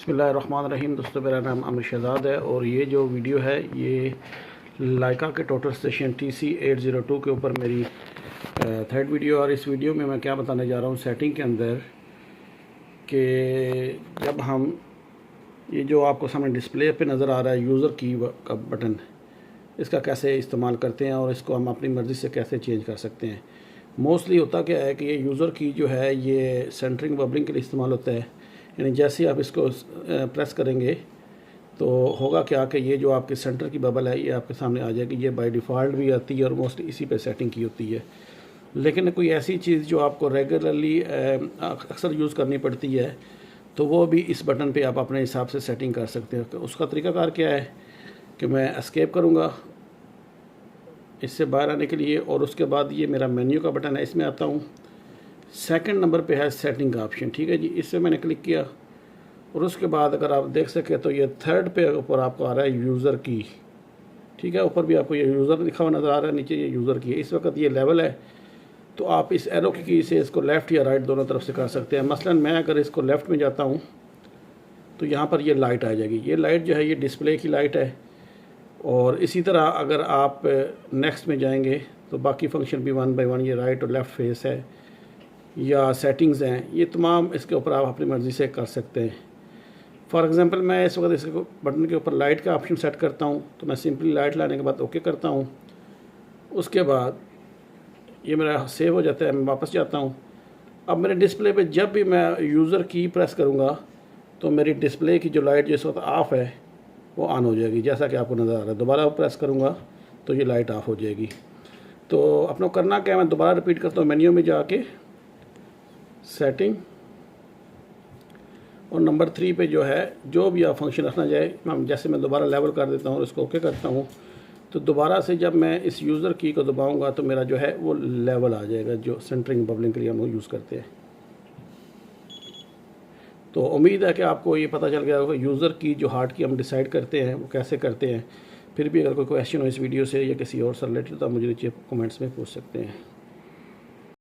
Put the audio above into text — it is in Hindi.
बिस्मिल्लाहिर्रहमानिर्रहीम। दोस्तों, मेरा नाम अमर शहजाद है और ये जो वीडियो है ये लाइका के टोटल स्टेशन TC802 के ऊपर मेरी थर्ड वीडियो। और इस वीडियो में मैं क्या बताने जा रहा हूँ सेटिंग के अंदर कि जब हम ये जो आपको सामने डिस्प्ले पे नज़र आ रहा है यूज़र की का बटन, इसका कैसे इस्तेमाल करते हैं और इसको हम अपनी मर्ज़ी से कैसे चेंज कर सकते हैं। मोस्टली होता क्या है कि ये यूज़र की जो है ये सेंटरिंग बबलिंग के लिए इस्तेमाल होता है। यानी जैसे आप इसको प्रेस करेंगे तो होगा क्या कि ये जो आपके सेंटर की बबल है ये आपके सामने आ जाएगी। ये बाय डिफ़ॉल्ट भी आती है और मोस्टली इसी पे सेटिंग की होती है। लेकिन कोई ऐसी चीज़ जो आपको रेगुलरली अक्सर यूज़ करनी पड़ती है तो वो भी इस बटन पे आप अपने हिसाब से सेटिंग कर सकते हैं। तो उसका तरीकाकार क्या है कि मैं एस्केप करूँगा इससे बाहर आने के लिए, और उसके बाद ये मेरा मेन्यू का बटन है, इसमें आता हूँ। सेकंड नंबर पे है सेटिंग का ऑप्शन, ठीक है जी। इससे मैंने क्लिक किया और उसके बाद अगर आप देख सकें तो ये थर्ड पे ऊपर आपको आ रहा है यूज़र की, ठीक है। ऊपर भी आपको ये यूज़र लिखा हुआ नज़र आ रहा है, नीचे ये यूज़र की है। इस वक्त ये लेवल है तो आप इस एरो की से इसको लेफ़्ट या राइट दोनों तरफ से कर सकते हैं। मसलन मैं अगर इसको लेफ़्ट में जाता हूँ तो यहाँ पर ये लाइट आ जाएगी। ये लाइट जो है ये डिस्प्ले की लाइट है। और इसी तरह अगर आप नेक्स्ट में जाएंगे तो बाकी फंक्शन भी 1 बाय 1, ये राइट और लेफ़्ट फेस है या सेटिंग्स हैं, ये तमाम इसके ऊपर आप अपनी मर्ज़ी से कर सकते हैं। फॉर एग्ज़ाम्पल मैं इस वक्त इसको बटन के ऊपर लाइट का ऑप्शन सेट करता हूँ तो मैं सिंपली लाइट लाने के बाद ओके करता हूँ। उसके बाद ये मेरा सेव हो जाता है, मैं वापस जाता हूँ। अब मेरे डिस्प्ले पे जब भी मैं यूज़र की प्रेस करूँगा तो मेरी डिस्प्ले की जो लाइट जिस वक्त ऑफ़ है वो ऑन हो जाएगी, जैसा कि आपको नज़र आ रहा है। दोबारा प्रेस करूँगा तो ये लाइट ऑफ़ हो जाएगी। तो अपना करना क्या है, मैं दोबारा रिपीट करता हूँ। मेन्यू में जाके सेटिंग और नंबर 3 पे जो है जो भी आप फंक्शन रखना जाए, जैसे मैं दोबारा लेवल कर देता हूँ और इसको ओके करता हूँ तो दोबारा से जब मैं इस यूज़र की को दबाऊँगा तो मेरा जो है वो लेवल आ जाएगा, जो सेंटरिंग बबलिंग के लिए हम लोग यूज़ करते हैं। तो उम्मीद है कि आपको ये पता चल गया होगा यूज़र की जो हार्ट की हम डिसाइड करते हैं वो कैसे करते हैं। फिर भी अगर कोई क्वेश्चन हो इस वीडियो से या किसी और से रिलेटेड तो आप मुझे नीचे कमेंट्स में पूछ सकते हैं।